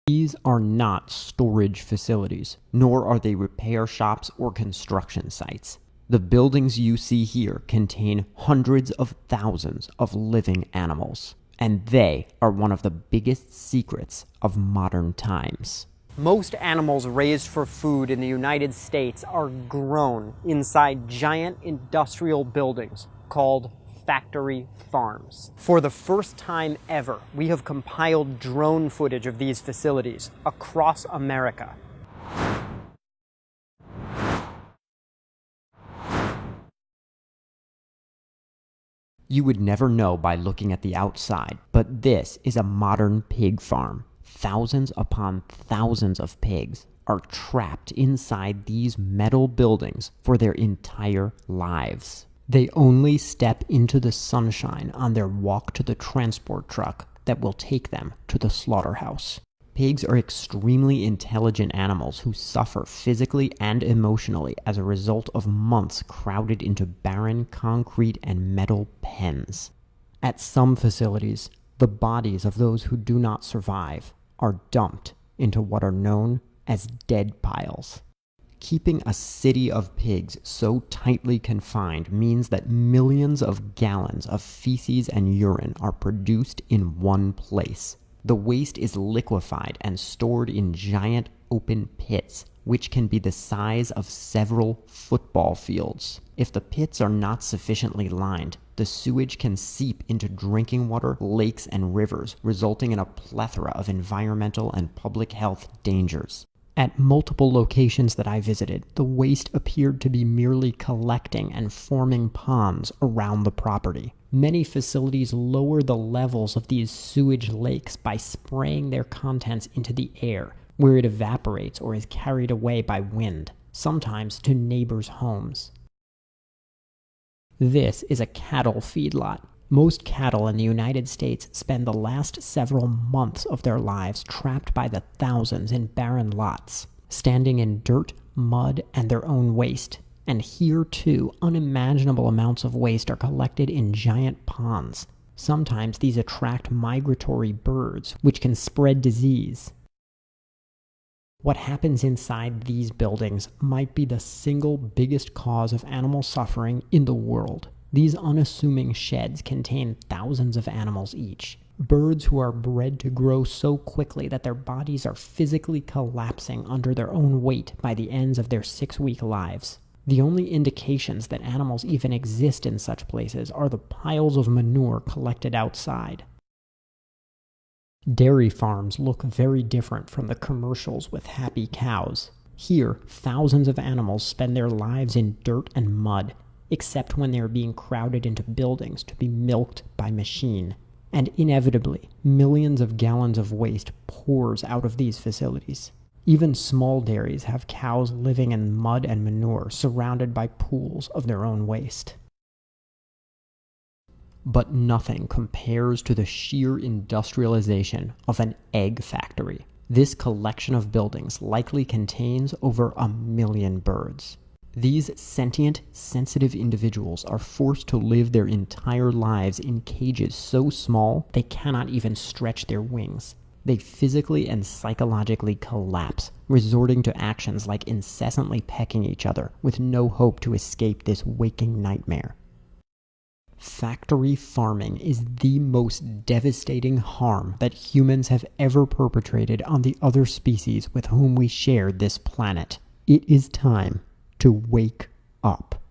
These are not storage facilities, nor are they repair shops or construction sites. The buildings you see here contain hundreds of thousands of living animals, and they are one of the biggest secrets of modern times. Most animals raised for food in the United States are grown inside giant industrial buildings called factory farms. For the first time ever, we have compiled drone footage of these facilities across America. You would never know by looking at the outside, but this is a modern pig farm. Thousands upon thousands of pigs are trapped inside these metal buildings for their entire lives. They only step into the sunshine on their walk to the transport truck that will take them to the slaughterhouse. Pigs are extremely intelligent animals who suffer physically and emotionally as a result of months crowded into barren concrete and metal pens. At some facilities, the bodies of those who do not survive are dumped into what are known as dead piles. Keeping a city of pigs so tightly confined means that millions of gallons of feces and urine are produced in one place. The waste is liquefied and stored in giant open pits, which can be the size of several football fields. If the pits are not sufficiently lined, the sewage can seep into drinking water, lakes, and rivers, resulting in a plethora of environmental and public health dangers. At multiple locations that I visited, the waste appeared to be merely collecting and forming ponds around the property. Many facilities lower the levels of these sewage lakes by spraying their contents into the air, where it evaporates or is carried away by wind, sometimes to neighbors' homes. This is a cattle feedlot. Most cattle in the United States spend the last several months of their lives trapped by the thousands in barren lots, standing in dirt, mud, and their own waste. And here, too, unimaginable amounts of waste are collected in giant ponds. Sometimes these attract migratory birds, which can spread disease. What happens inside these buildings might be the single biggest cause of animal suffering in the world. These unassuming sheds contain thousands of animals each. Birds who are bred to grow so quickly that their bodies are physically collapsing under their own weight by the ends of their 6-week lives. The only indications that animals even exist in such places are the piles of manure collected outside. Dairy farms look very different from the commercials with happy cows. Here, thousands of animals spend their lives in dirt and mud, except when they are being crowded into buildings to be milked by machine. And inevitably, millions of gallons of waste pours out of these facilities. Even small dairies have cows living in mud and manure surrounded by pools of their own waste. But nothing compares to the sheer industrialization of an egg factory. This collection of buildings likely contains over 1 million birds. These sentient, sensitive individuals are forced to live their entire lives in cages so small they cannot even stretch their wings. They physically and psychologically collapse, resorting to actions like incessantly pecking each other with no hope to escape this waking nightmare. Factory farming is the most devastating harm that humans have ever perpetrated on the other species with whom we share this planet. It is time to wake up.